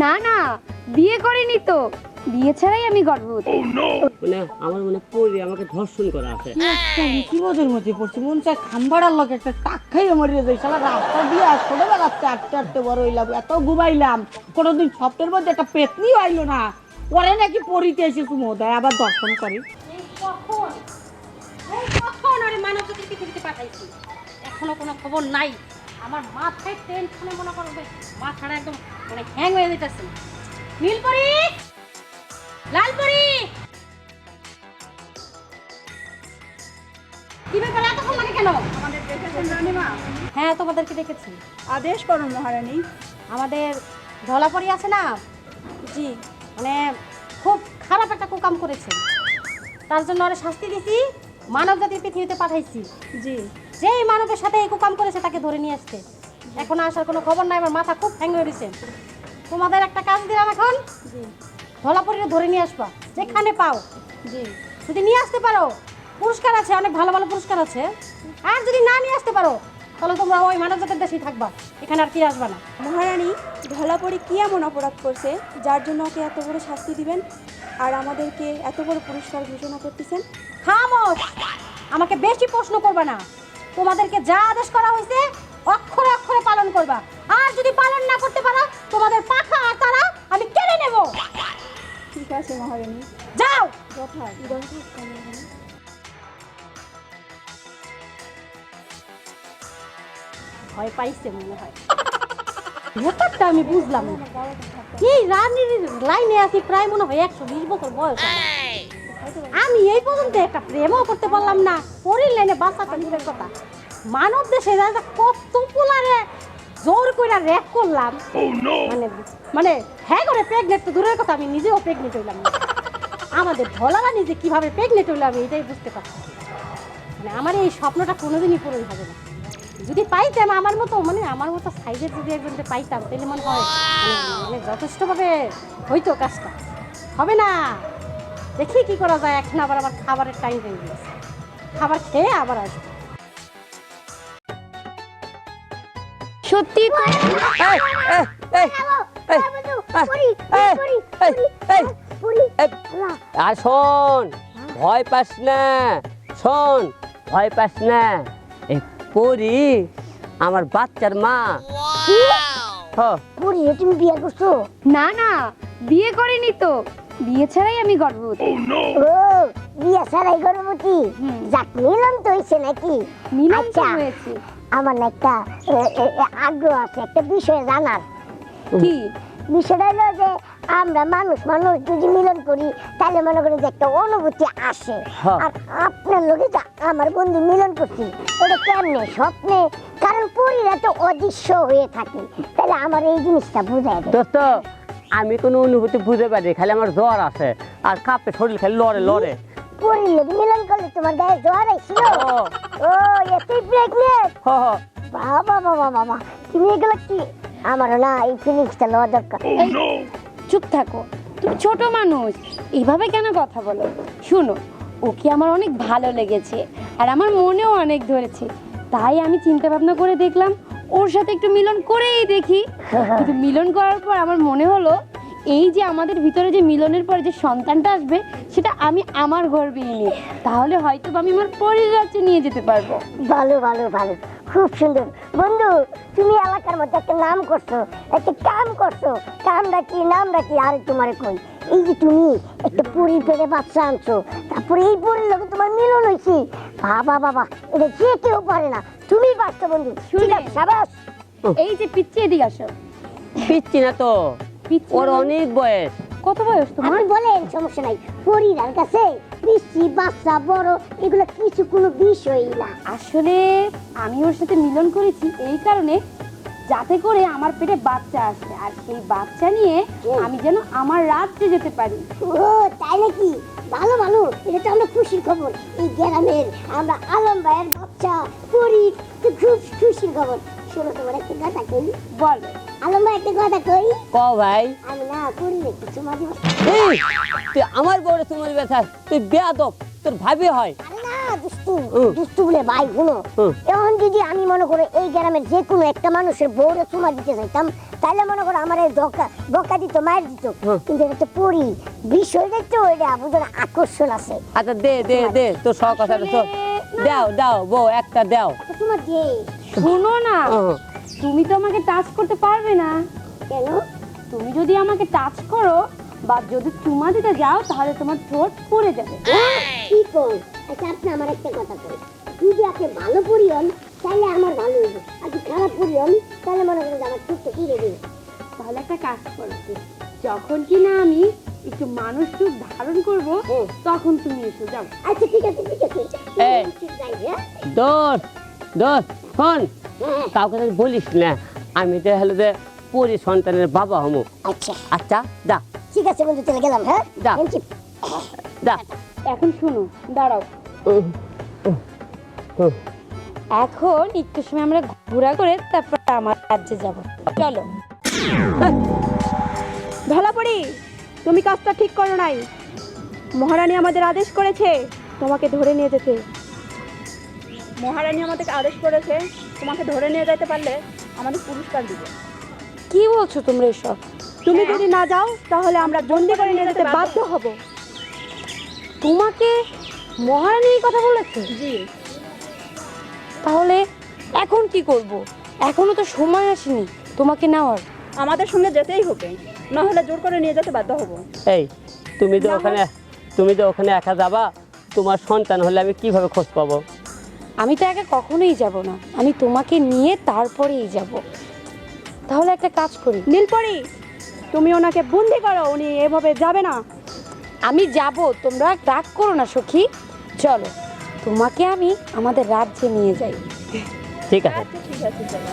না না, বিয়ে করিনি তো, বিয়ে ছাড়াই আমি গর্ভবতী। মানে আমার মনে পড়ে আমাকে ধর্ষণ করা আছে। মুসিবতের মধ্যে পড়ছি, মন চায় খাম্বাড়ার লোক একটা টাক খাইয়ে মরিয়ে যাই। শালা রাস্তা দিয়ে ছোটবেলা আটতে আটতে বড় হইলাম, এত ঘুমাইলাম, কোনোদিন স্বপ্নের মধ্যে একটা পেতনি আইলো না। পরে নাকি পড়িতে এসে সুমোদয় আবার দর্শন করি। কখন আরে মানব জাতির পৃথিবীতে পাঠাইছি, এখনো কোনো খবর নাই। আমার মাথায় টেনশনে মনে করবে, মাথাটা একদম মানে হ্যাং হয়ে যেতেছে। নীলপরি, লালপরি, কি ব্যাপার এতক্ষণ লাগে কেন? আমাদের দেখেছেন রানীমা? হ্যাঁ, তোমাদেরকে দেখেছি। আদেশ করুন মহারানী। আমাদের ধলাপরি আছে না, জি। মানে খুব খারাপ একটা কুকাম করেছে, তার জন্য ওরা শাস্তি দিছি, মানব জাতির পৃথিবীতে পাঠাইছি। জি। যেই মানবের সাথে এই কুকাম করেছে তাকে ধরে নিয়ে আসতে। এখন আসার কোনো খবর নাই, আমার মাথা খুব হ্যাং হয়ে গেছে। তোমাদের একটা কাজ দিলাম এখন, জি। ধলাপরিরে ধরে নিয়ে আসবা যেখানে পাও। জি। যদি নিয়ে আসতে পারো পুরস্কার আছে, অনেক ভালো ভালো পুরস্কার আছে। আর যদি না নিয়ে আসতে পারো তাহলে তোমরা ওই মানব জাতির দেশেই থাকবা, এখানে আর কি আসবা না। মহারানী, ধলাপরি কি এমন অপরাধ করছে যার জন্য ওকে এত বড় শাস্তি দিবেন আর আমাদেরকে এত বড় পুরস্কার ঘোষণা করতেছেন? খামোশ, আমাকে বেশি প্রশ্ন করবে না। তোমাদেরকে যা আদেশ করা হয়েছে অক্ষরে অক্ষরে পালন করবা, আর যদি পালন না করতে পারো তোমাদের পাখা আর তারা আমি কেড়ে নেব। ঠিক আছে মহারানী। যাও। যথা। ভয় পাইছে মনে হয়, ব্যাপারটা আমি বুঝলাম না। এই রানীর লাইনে আছি প্রায় মনে হয় 120 বছর বয়স আমার। আমি এই পর্যন্ত একটা প্রেমও করতে পারলাম না, পরের লাইনে বাঁচাটা দূরের কথা, মানব দেশে কত পোলারে জোর করে র্যাপ করলাম। মানে মানে হ্যাঁ করে প্রেগনেন্ট তো দূরের কথা, আমি নিজেও প্রেগনেন্ট হইলাম না। আমাদের ঢলারা নিজে কিভাবে প্রেগনেন্ট হইলো আমি এটাই বুঝতে পারছি। মানে আমার এই স্বপ্নটা কোনোদিনই পূরণ হবে না। যদি পাইতাম আমার মতো, মানে আমার মতো সাইজের যদি একজনকে পাইতাম তাহলে মনে হয় মানে যথেষ্টভাবে হইতো কাজটা। হবে না, দেখি কি করা যায়। এখন আবার আমার খাবারের টাইম হয়ে গেছে, খাবার খেয়ে আবার আসবো। সত্যি তো? আর শোন, ভয় পাস না, শোন ভয় পাস না। এই পরি আমার বাচ্চার মা। পরি, তুমি বিয়ে করছো? না না, বিয়ে করিনি তো, বিয়ে ছাড়াই আমি গর্ভবতী। ও, বিয়ে ছাড়াই গর্ভবতী? যাক, মিলন তো হয়েছে নাকি? মিলন তো আচ্ছা, হয়েছে। আমার না একটা আগ্রহ আছে একটা বিষয়ে জানার। কি বিষয়টা হলো যে আমরা মানুষ মানুষ যদি মিলন করি তাহলে মনে করি যে একটা অনুভূতি আসে। আর আপনার লোকে যে আমার বন্ধু মিলন করছি, এটা কেমনে স্বপ্নে? কারণ পরিরা তো অদৃশ্য হয়ে থাকে, তাহলে আমার এই জিনিসটা বুঝাই দেয়। দোস্ত, আমি কোনো অনুভূতি বুঝতে পারি, খালি আমার জ্বর আছে আর কাঁপে শরীর, খালি লড়ে লড়ে। পরির লোক মিলন করলে তোমার গায়ে জ্বর আইছিল? ও, এতই প্রেগনেন্ট? বাবা বাবা বাবা, তুমি এগুলো কি? আমারও না এই ফিলিংসটা নেওয়া দরকার। চুপ থাকো, তুমি ছোট মানুষ, এইভাবে কেন কথা বলো? শুনো, ওকে আমার অনেক ভালো লেগেছে আর আমার মনেও অনেক ধরেছে, তাই আমি চিন্তা ভাবনা করে দেখলাম ওর সাথে একটু মিলন করেই দেখি। কিন্তু মিলন করার পর আমার মনে হলো এই যে আমাদের ভিতরে যে মিলনের পরে যে সন্তানটা আসবে সেটা আমি আমার গর্ভে নিই, তাহলে হয়তো আমি আমার পরিরাজ্যে নিয়ে যেতে পারবো। ভালো ভালো ভালো, খুব সুন্দর। বন্ধু, তুমি এলাকার মধ্যে একটা নাম করছো, একটা কাম করছো। কামটা কি, নামটা কি? আর তোমার কই, এই যে তুমি একটা পরির পেটে বাচ্চা আনছো, তারপরে এই পরির লোকে তোমার মিলন হয়েছে। বাবা বাবা, এটা যে কেউ পারে না, তুমি পারছো বন্ধু। ঠিক আছে, সাবাস। এই যে পিচ্ছি, এদিকে আসো। পিচ্ছি না তো, পিচ্ছি ওর অনেক বয়স। কত বয়স তোমার? আপনি বলেন, সমস্যা নাই। পরিরার কাছে পিচ্ছি বাচ্চা বড় এগুলো কিছু কোনো বিষয়ই না। আসলে আমি ওর সাথে মিলন করেছি এই কারণে যাতে করে আমার পেটে বাচ্চা আসে আর সেই বাচ্চা নিয়ে আমি যেন আমার রাজ্যে যেতে পারি। ও, তাই নাকি? ভালো ভালো, এটা তো আমরা খুশির খবর। এই গ্রামের আমরা আলম ভাইয়ের বাচ্চা পরি, তো খুব খুশির খবর। শোনো, তোমার একটা কথা কই। বলো। আলম ভাই, একটা কথা কই। ক ভাই। আমি না পরি একটু চুমা দিব। এই, তুই আমার বউরে তোমার ব্যথা, তুই বেয়াদব, তোর ভাবি হয়। আরে না, দুষ্টু হুম। দুষ্টু বলে ভাই শুনো হুম। এখন যদি আমি মনে করো এই গ্রামের যে কোনো একটা মানুষের বউরে চুমা দিতে চাইতাম তাহলে মনে করো আমার এই বকা দিত মায়ের দিত হুম। কিন্তু এটা তো পড়ি বিষয়টা তো ওইটা বুঝো না, আকর্ষণ আছে। আচ্ছা দে দে দে তোর সব কথাটা শোন। দাও দাও বউ একটা দাও। আচ্ছা, তোমার যে শোনো না, হুম। তুমি তো আমাকে টাচ করতে পারবে না। কেন তুমি যদি আমাকে টাচ করো বা যদি চুমা দিতে যাও তাহলে তোমার ঠোঁট পড়ে যাবে। কি কর? আচ্ছা আপনি আমার একটা কথা কই, যদি আপনি ভালো পরিয়ন তাহলে আমার ভালো হইব, আর যদি খারাপ পরিয়ন তাহলে মনে করেন যে আমার চুপটা তুলে দিবে। তাহলে একটা কাজ করো, যখন কিনা আমি একটু মানুষ রূপ ধারণ করব তখন তুমি এসে যাও। আচ্ছা ঠিক আছে ঠিক আছে, এই। ঠিক যাই, হ্যাঁ? দোষ দোষ শোন, হ্যাঁ, কাউকে যেন বলিস না আমি তো হলো যে পরি সন্তানের বাবা হমু। আচ্ছা আচ্ছা দা ঠিক আছে বন্ধু, চলে গেলাম, হ্যাঁ যা। বলছি, দা। এখন শুনো, দাঁড়াও। এখন একটু সময় আমরা ঘোরা করে তারপর আমার রাজ্যে যাব। চলো। ধলাপড়ি, তুমি কাজটা ঠিক করো নাই। মহারানী আমাদের আদেশ করেছে তোমাকে ধরে নিয়ে যেতে। মহারানী আমাদেরকে আদেশ করেছে তোমাকে ধরে নিয়ে যেতে পারলে আমাদের পুরস্কার দিবে। কি বলছো তোমরা এসব? তুমি যদি না যাও তাহলে আমরা বন্দি করে নিয়ে যেতে বাধ্য হব। তোমাকে মহারানী এই কথা বলেছে? জি। তাহলে এখন কি করব? এখনো তো সময় আসেনি তোমাকে নেওয়ার। আমাদের সঙ্গে যেতেই হবে, না হলে জোর করে নিয়ে যেতে বাধ্য হব। এই তুমি তো ওখানে একা যাবা, তোমার সন্তান হলে আমি কিভাবে খোঁজ পাবো? আমি তো একা কখনোই যাব না, আমি তোমাকে নিয়ে তারপরেই যাব। তাহলে একটা কাজ করি, নীলপরি, তুমি ওনাকে বন্দি করো, উনি এভাবে যাবে না। আমি যাব, তোমরা রাগ করো না সখী। চলো, তোমাকে আমি আমাদের রাজ্যে নিয়ে যাই। ঠিক আছে। আচ্ছা ঠিক আছে, চলো।